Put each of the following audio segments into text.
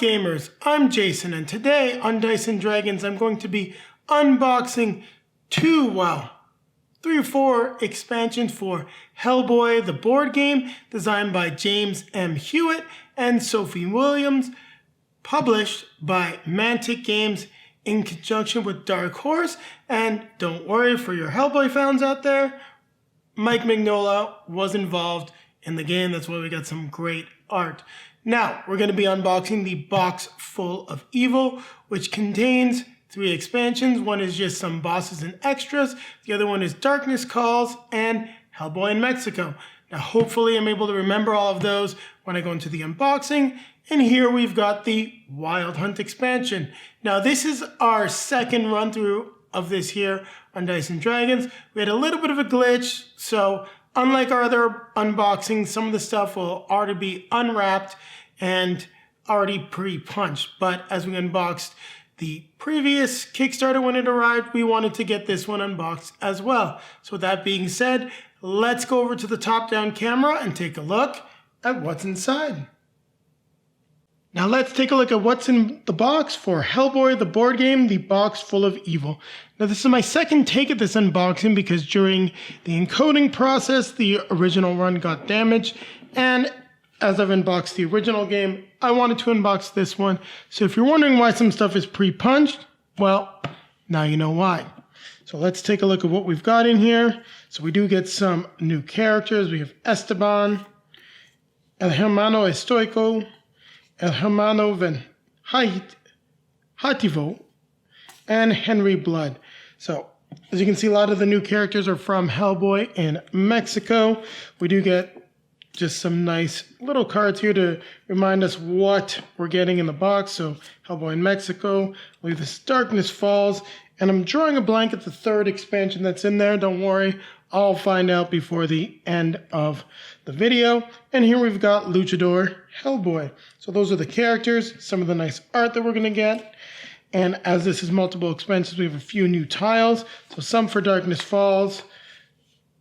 gamers, I'm Jason, and today on Dice and Dragons I'm going to be unboxing 3 or 4 expansions for Hellboy The Board Game, designed by James M. Hewitt and Sophie Williams, published by Mantic Games in conjunction with Dark Horse. And don't worry, for your Hellboy fans out there, Mike Mignola was involved in the game. That's why we got some great art. Now, we're going to be unboxing the box full of evil, which contains 3 expansions. One is just some bosses and extras. The other one is Darkness Calls and Hellboy in Mexico. Now, hopefully I'm able to remember all of those when I go into the unboxing. And here we've got the Wild Hunt expansion. Now, this is our second run through of this here on Dice and Dragons. We had a little bit of a glitch, so unlike our other unboxings, some of the stuff will already be unwrapped and already pre-punched. But as we unboxed the previous Kickstarter when it arrived, we wanted to get this one unboxed as well. So with that being said, let's go over to the top-down camera and take a look at what's inside. Now let's take a look at what's in the box for Hellboy The Board Game, the box full of evil. Now this is my second take at this unboxing because during the encoding process, the original run got damaged. And as I've unboxed the original game, I wanted to unbox this one. So if you're wondering why some stuff is pre-punched, well, now you know why. So let's take a look at what we've got in here. So we do get some new characters. We have Esteban, El Hermano Estoico, El Hermano Venhativo, and Henry Blood. So, as you can see, a lot of the new characters are from Hellboy in Mexico. We do get just some nice little cards here to remind us what we're getting in the box. So, Hellboy in Mexico, I believe this is Darkness Falls, and I'm drawing a blank at the 3rd expansion that's in there. Don't worry, I'll find out before the end of the video. And here we've got Luchador Hellboy. So those are the characters, some of the nice art that we're going to get. And as this is multiple expansions, we have a few new tiles. So some for Darkness Falls.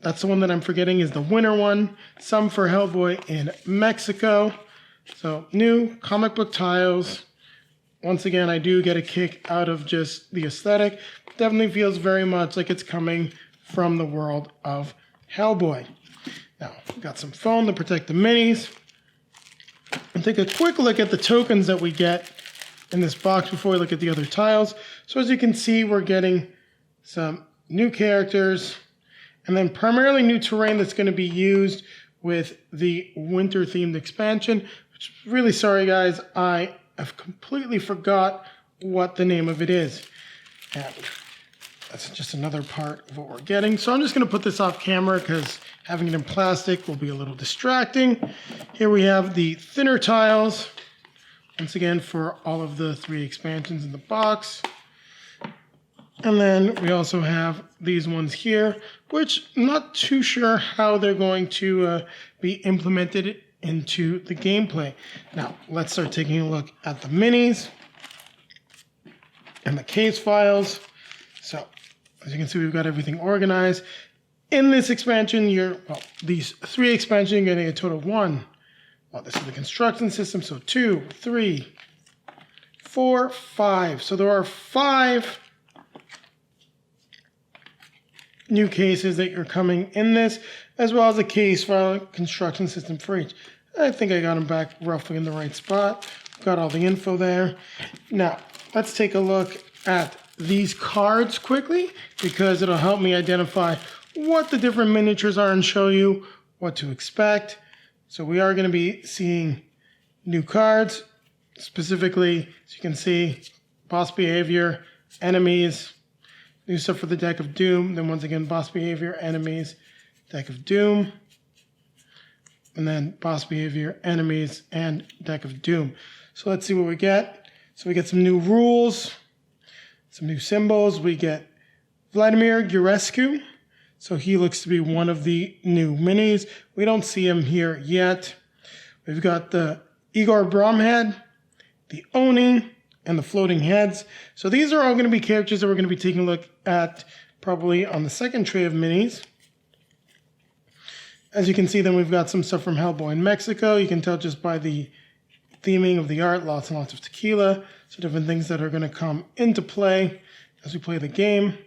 That's the one that I'm forgetting is the winter one. Some for Hellboy in Mexico. So new comic book tiles. Once again, I do get a kick out of just the aesthetic. Definitely feels very much like it's coming from the world of Hellboy. Now, we've got some foam to protect the minis. And take a quick look at the tokens that we get in this box before we look at the other tiles. So as you can see, we're getting some new characters and then primarily new terrain that's going to be used with the winter-themed expansion. Which, really sorry, guys, I have completely forgot what the name of it is. And that's just another part of what we're getting. So I'm just going to put this off camera because having it in plastic will be a little distracting. Here we have the thinner tiles. Once again, for all of the 3 expansions in the box. And then we also have these ones here, which I'm not too sure how they're going to be implemented into the gameplay. Now, let's start taking a look at the minis and the case files. So, as you can see, we've got everything organized. In this expansion, these 3 expansions, you're getting a total of 1. Well, this is the construction system, so 2, 3, 4, 5. So there are 5 new cases that are coming in this, as well as a case for a construction system for each. I think I got them back roughly in the right spot. Got all the info there. Now, let's take a look at these cards quickly, because it'll help me identify what the different miniatures are and show you what to expect. So we are going to be seeing new cards, specifically, as you can see, boss behavior, enemies, new stuff for the deck of doom, then once again, boss behavior, enemies, deck of doom, and then boss behavior, enemies, and deck of doom. So let's see what we get. So we get some new rules, some new symbols. We get Vladimir Gurescu. So he looks to be one of the new minis. We don't see him here yet. We've got the Igor Bromhead, the Oni, and the Floating Heads. So these are all going to be characters that we're going to be taking a look at probably on the second tray of minis. As you can see, then we've got some stuff from Hellboy in Mexico. You can tell just by the theming of the art, lots and lots of tequila, so different things that are going to come into play as we play the game.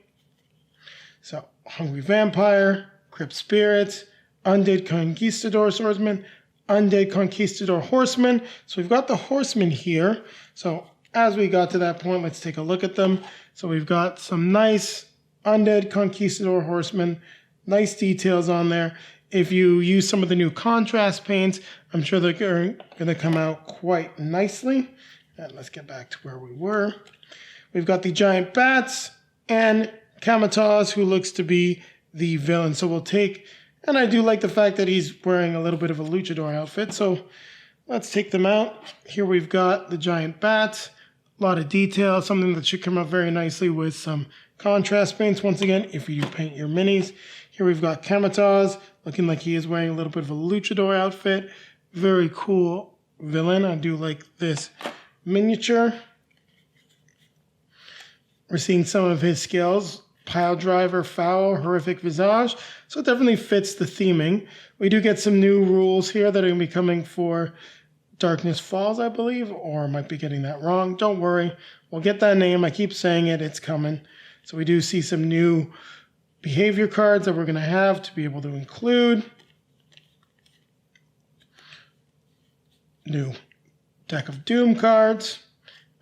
So, Hungry Vampire, Crypt Spirits, Undead Conquistador Swordsman, Undead Conquistador Horseman. So we've got the Horseman here. So as we got to that point, let's take a look at them. So we've got some nice Undead Conquistador Horseman, nice details on there. If you use some of the new contrast paints, I'm sure they're going to come out quite nicely. And let's get back to where we were. We've got the giant bats and Kamataz, who looks to be the villain. So we'll take, and I do like the fact that he's wearing a little bit of a luchador outfit. So let's take them out. Here we've got the giant bats, a lot of detail, something that should come out very nicely with some contrast paints. Once again, if you paint your minis. Here we've got Kamataz, looking like he is wearing a little bit of a luchador outfit. Very cool villain. I do like this miniature. We're seeing some of his skills. Pile driver, foul, horrific visage. So it definitely fits the theming. We do get some new rules here that are going to be coming for Darkness Falls, I believe, or I might be getting that wrong. Don't worry. We'll get that name. I keep saying it. It's coming. So we do see some new behavior cards that we're going to have to be able to include. New deck of Doom cards.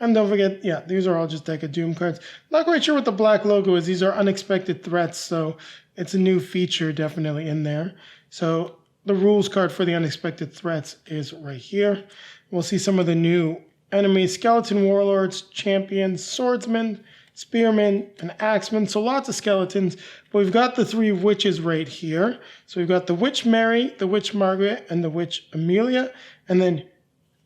And don't forget, yeah, these are all just Deck of Doom cards. Not quite sure what the black logo is. These are unexpected threats, so it's a new feature definitely in there. So the rules card for the unexpected threats is right here. We'll see some of the new enemies: skeleton warlords, champions, swordsmen, spearmen, and axemen. So lots of skeletons. But we've got the three witches right here. So we've got the Witch Mary, the Witch Margaret, and the Witch Amelia. And then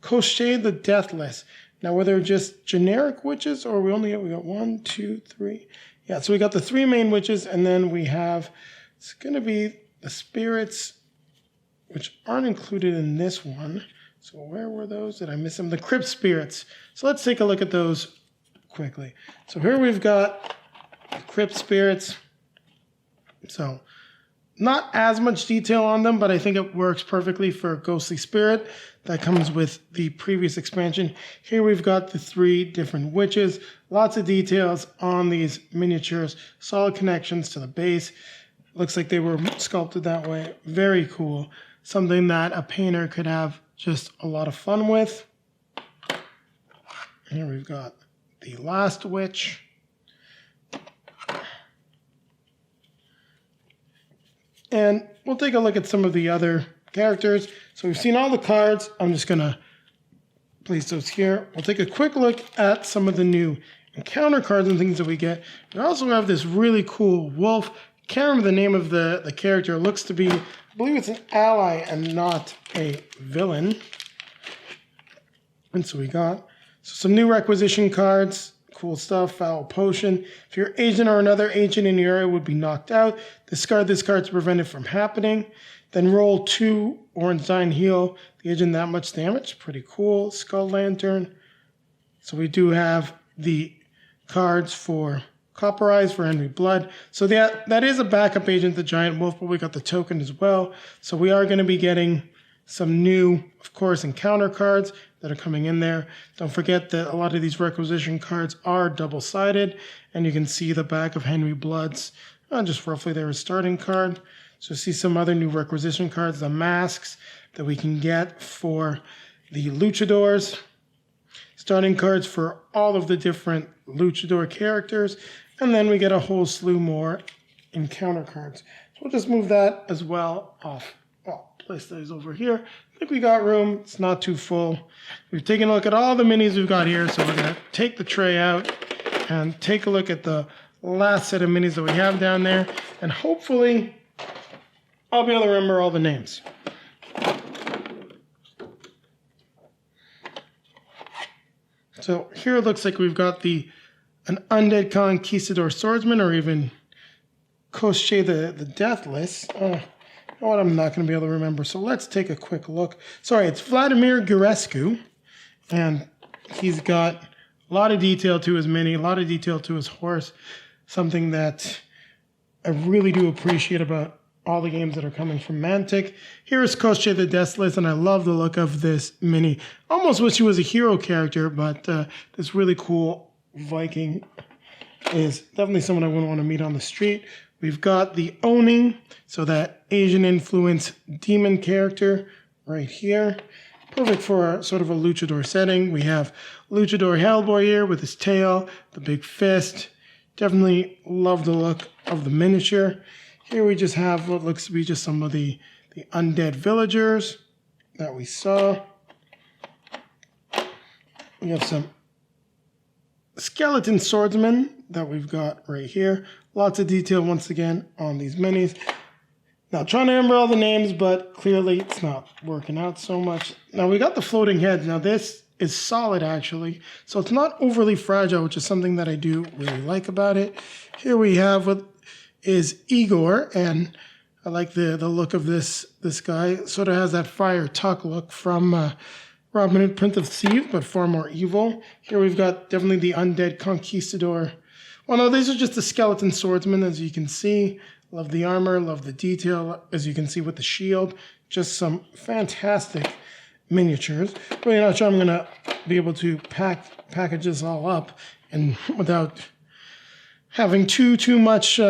Cochet the Deathless. Now, were there just generic witches, or we got 1, 2, 3? Yeah, so we got the three main witches, and then we have, it's going to be the spirits, which aren't included in this one. So where were those? Did I miss them? The crypt spirits. So let's take a look at those quickly. So here we've got the crypt spirits. So not as much detail on them, but I think it works perfectly for Ghostly Spirit. That comes with the previous expansion. Here we've got the three different witches. Lots of details on these miniatures. Solid connections to the base. Looks like they were sculpted that way. Very cool. Something that a painter could have just a lot of fun with. Here we've got the last witch. And we'll take a look at some of the other characters. So we've seen all the cards. I'm just going to place those here. We'll take a quick look at some of the new encounter cards and things that we get. We also have this really cool wolf. Can't remember the name of the character. It looks to be, I believe it's an ally and not a villain. And so we got some new requisition cards. Cool stuff. Foul Potion. If your agent or another agent in your area would be knocked out, discard this card to prevent it from happening. Then roll 2 Orange Die and heal the agent that much damage. Pretty cool. Skull Lantern. So we do have the cards for Copper Eyes for Henry Blood. So that is a backup agent, the Giant Wolf, but we got the token as well. So we are going to be getting some new, of course, encounter cards that are coming in there. Don't forget that a lot of these requisition cards are double-sided, and you can see the back of Henry Blood's, just roughly their starting card. So see some other new requisition cards, the masks that we can get for the luchadors. Starting cards for all of the different luchador characters. And then we get a whole slew more encounter cards. So we'll just move that as well off. Well, place those over here. I think we got room. It's not too full. We've taken a look at all the minis we've got here. So we're going to take the tray out and take a look at the last set of minis that we have down there. And hopefully I'll be able to remember all the names. So here it looks like we've got an Undead Conquistador Swordsman, or even Cochet the Deathless. You know what? I'm not going to be able to remember. So let's take a quick look. Sorry, it's Vladimir Gurescu. And he's got a lot of detail to his mini, a lot of detail to his horse. Something that I really do appreciate about all the games that are coming from Mantic. Here is Koschei the Deathless, and I love the look of this mini. Almost wish he was a hero character, but this really cool Viking is definitely someone I wouldn't want to meet on the street. We've got the Oni, so that Asian influence demon character right here. Perfect for sort of a luchador setting. We have luchador Hellboy here with his tail, the big fist. Definitely love the look of the miniature. Here we just have what looks to be just some of the undead villagers that we saw. We have some skeleton swordsmen that we've got right here. Lots of detail once again on these minis. Now trying to remember all the names, but clearly it's not working out so much. Now we got the floating heads. Now this is solid actually, so it's not overly fragile, which is something that I do really like about it. Here we have what is Igor, and I like the look of this guy. Sort of has that Friar Tuck look from Robin Hood, Prince of Thieves, but far more evil. Here we've got definitely the undead conquistador. Well, no, these are just the skeleton swordsmen, as you can see. Love the armor, love the detail, as you can see with the shield. Just some fantastic miniatures. Really not sure I'm going to be able to package this all up and without having too much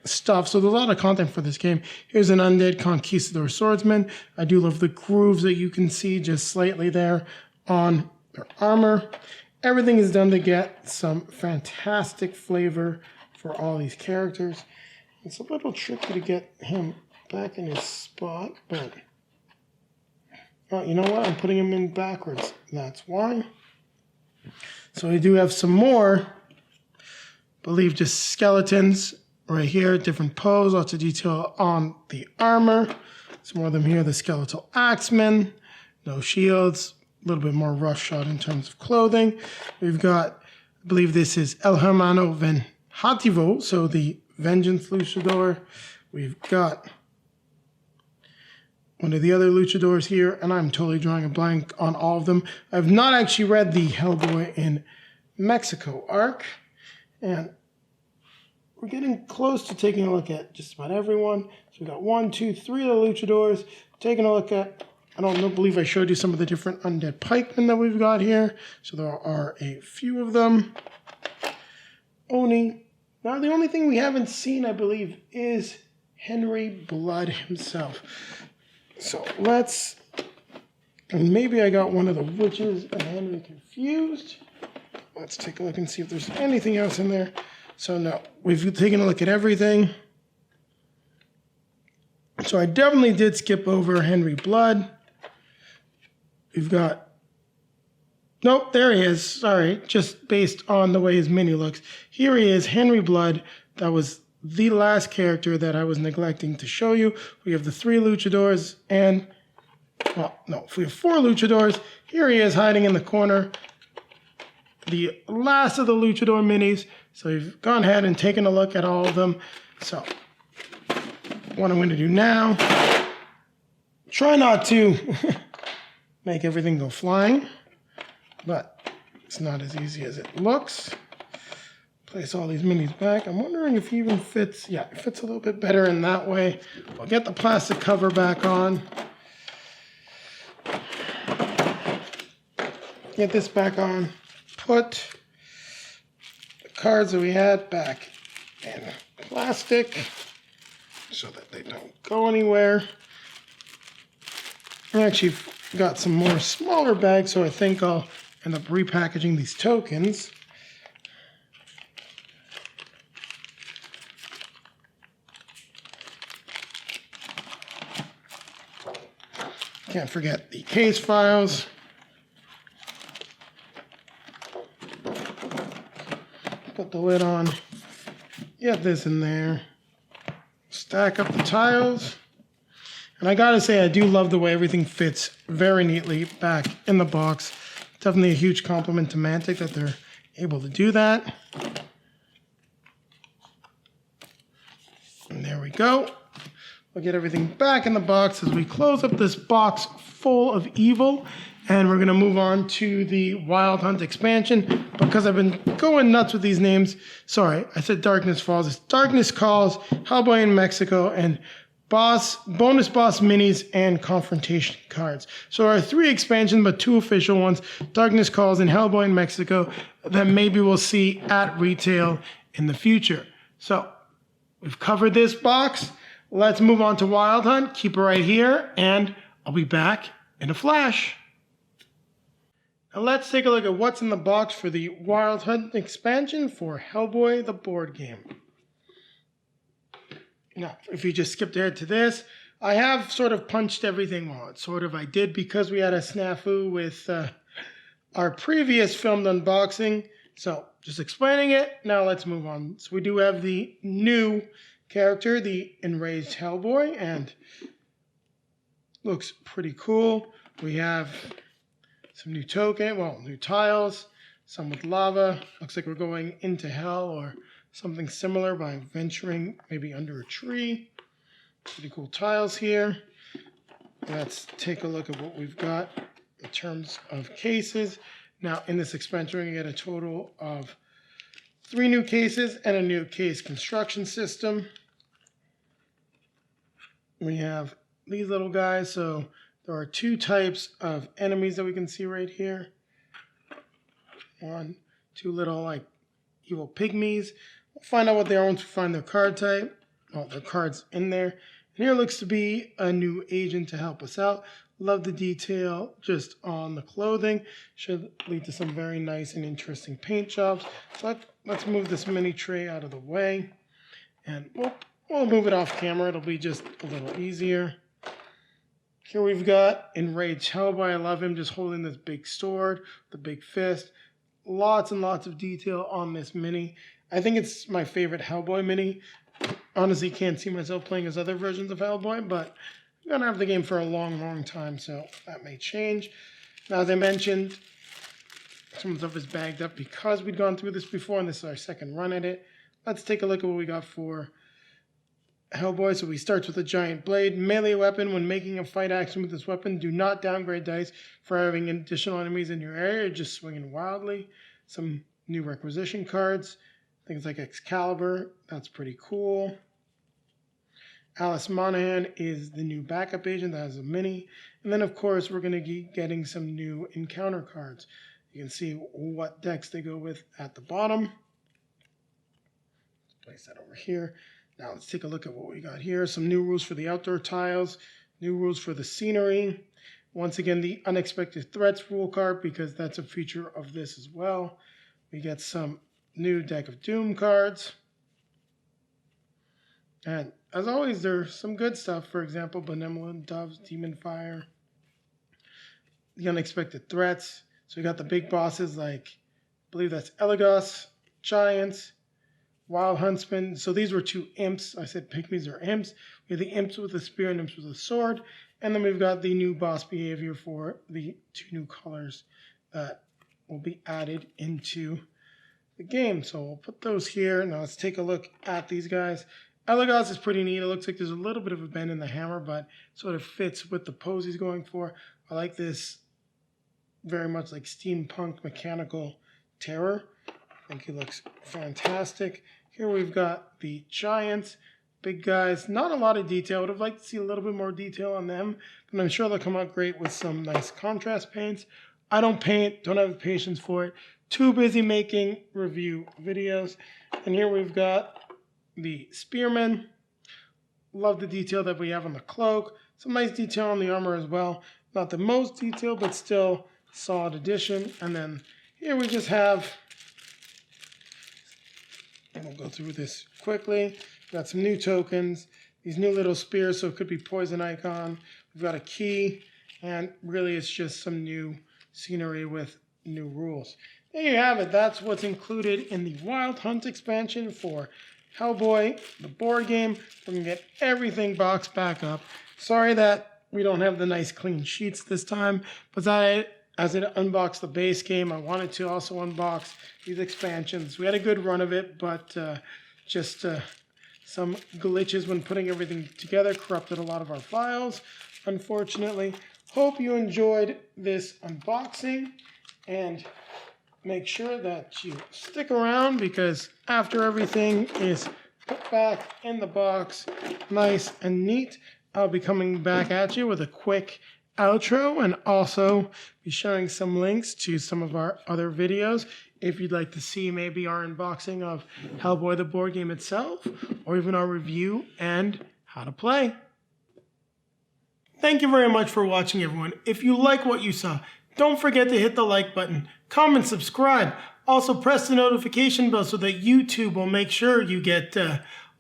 stuff. So there's a lot of content for this game. Here's an undead conquistador swordsman. I do love the grooves that you can see just slightly there on their armor. Everything is done to get some fantastic flavor for all these characters. It's a little tricky to get him back in his spot, but oh, you know what? I'm putting him in backwards. That's why. So we do have some more, I believe just skeletons right here, different pose, lots of detail on the armor. Some more of them here, the skeletal axemen, no shields, a little bit more roughshod in terms of clothing. We've got, I believe this is El Hermano Vengativo, so the Vengeance Luchador. We've got one of the other luchadors here, and I'm totally drawing a blank on all of them. I've not actually read the Hellboy in Mexico arc, and we're getting close to taking a look at just about everyone. So we've got 1, 2, 3 of the luchadors. Taking a look at, I don't believe I showed you some of the different undead pikemen that we've got here. So there are a few of them. Oni. Now the only thing we haven't seen, I believe, is Henry Blood himself. So let's, and maybe I got one of the witches and Henry confused. Let's take a look and see if there's anything else in there. So no, we've taken a look at everything. So I definitely did skip over Henry Blood. We've got, nope, there he is. Sorry, just based on the way his mini looks. Here he is, Henry Blood. That was the last character that I was neglecting to show you. We have the 3 luchadors and, well, no, we have 4 luchadors. Here he is hiding in the corner. The last of the luchador minis. So we've gone ahead and taken a look at all of them. So what I'm going to do now, try not to make everything go flying, but it's not as easy as it looks. Place all these minis back. I'm wondering if he even fits. Yeah, it fits a little bit better in that way. I'll get the plastic cover back on. Get this back on. Put the cards that we had back in plastic so that they don't go anywhere. I actually got some more smaller bags, so I think I'll end up repackaging these tokens. Can't forget the case files. Put the lid on. Get this in there. Stack up the tiles. And I gotta say, I do love the way everything fits very neatly back in the box. Definitely a huge compliment to Mantic that they're able to do that. And there we go. We'll get everything back in the box as we close up this box full of evil. And we're gonna move on to the Wild Hunt expansion because I've been going nuts with these names. Sorry, I said Darkness Falls. It's Darkness Calls, Hellboy in Mexico, and bonus boss minis, and confrontation cards. So there are 3 expansions, but 2 official ones, Darkness Calls and Hellboy in Mexico, that maybe we'll see at retail in the future. So we've covered this box. Let's move on to Wild Hunt. Keep it right here, and I'll be back in a flash. Now let's take a look at what's in the box for the Wild Hunt expansion for Hellboy the Board Game. Now, if you just skipped ahead to this, I have sort of punched everything on. I did because we had a snafu with our previous filmed unboxing. So, just explaining it. Now let's move on. So we do have the new character, the Enraged Hellboy, and looks pretty cool. We have some new new tiles, some with lava. Looks like we're going into hell or something similar by venturing maybe under a tree. Pretty cool tiles here. Let's take a look at what we've got in terms of cases. Now, in this expansion, we're going to get a total of 3 new cases and a new case construction system. We have these little guys. So there are 2 types of enemies that we can see right here. 1, 2 little like evil pygmies. We'll find out what they are once we find their card type. Oh, their cards in there. And here looks to be a new agent to help us out. Love the detail just on the clothing. Should lead to some very nice and interesting paint jobs. So let's move this mini tray out of the way. And we'll move it off camera. It'll be just a little easier. Here we've got Enraged Hellboy. I love him just holding this big sword, the big fist. Lots and lots of detail on this mini. I think it's my favorite Hellboy mini. Honestly, can't see myself playing as other versions of Hellboy, but I'm going to have the game for a long, long time, so that may change. Now, as I mentioned, some stuff is bagged up because we'd gone through this before, and this is our second run at it. Let's take a look at what we got for Hellboy. So we start with a giant blade. Melee weapon. When making a fight action with this weapon, do not downgrade dice for having additional enemies in your area. You're just swinging wildly. Some new requisition cards. Things like Excalibur. That's pretty cool. Alice Monaghan is the new backup agent that has a mini. And then, of course, we're going to be getting some new encounter cards. You can see what decks they go with at the bottom. Place that over here. Now let's take a look at what we got here. Some new rules for the outdoor tiles. New rules for the scenery. Once again, the Unexpected Threats rule card, because that's a feature of this as well. We get some new Deck of Doom cards. And as always, there's some good stuff. For example, Benevolent Doves, Demon Fire. The Unexpected Threats. So we got the big bosses like, I believe that's Elagos, Giants, Wild Huntsman. So these were 2 imps. I said pygmies are imps. We have the imps with a spear and imps with a sword. And then we've got the new boss behavior for the 2 new colors that will be added into the game. So we'll put those here. Now let's take a look at these guys. Elagos is pretty neat. It looks like there's a little bit of a bend in the hammer, but sort of fits with the pose he's going for. I like this very much like steampunk mechanical terror. I think he looks fantastic. Here we've got the Giants, big guys. Not a lot of detail. I would have liked to see a little bit more detail on them, but I'm sure they'll come out great with some nice contrast paints. I don't paint, don't have the patience for it. Too busy making review videos. And here we've got the Spearman. Love the detail that we have on the cloak. Some nice detail on the armor as well. Not the most detail, but still solid addition. And then here we just have, and we'll go through this quickly. We've got some new tokens, these new little spears, so it could be poison icon. We've got a key, and really it's just some new scenery with new rules. There you have it. That's what's included in the Wild Hunt expansion for Hellboy, the board game. We're going to get everything boxed back up. Sorry that we don't have the nice clean sheets this time, but as I unboxed the base game, I wanted to also unbox these expansions. We had a good run of it, but just some glitches when putting everything together corrupted a lot of our files, unfortunately. Hope you enjoyed this unboxing, and make sure that you stick around, because after everything is put back in the box, nice and neat. I'll be coming back at you with a quick outro and also be showing some links to some of our other videos if you'd like to see maybe our unboxing of Hellboy the board game itself, or even our review and how to play. Thank you very much for watching, everyone. If you like what you saw, don't forget to hit the like button, comment, subscribe. Also press the notification bell so that YouTube will make sure you get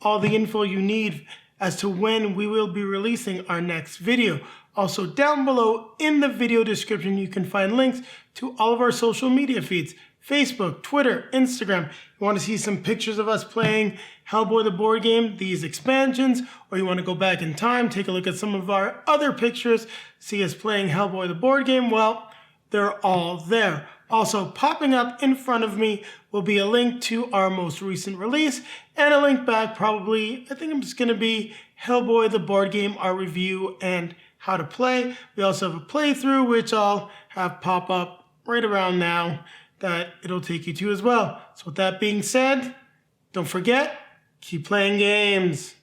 all the info you need as to when we will be releasing our next video. Also, down below in the video description, you can find links to all of our social media feeds. Facebook, Twitter, Instagram. You want to see some pictures of us playing Hellboy the board game, these expansions, or you want to go back in time, take a look at some of our other pictures, see us playing Hellboy the board game, well, they're all there. Also, popping up in front of me will be a link to our most recent release, and a link back probably, I think it's going to be Hellboy the board game, our review, and how to play. We also have a playthrough, which I'll have pop up right around now, that it'll take you to as well. So with that being said, don't forget, keep playing games.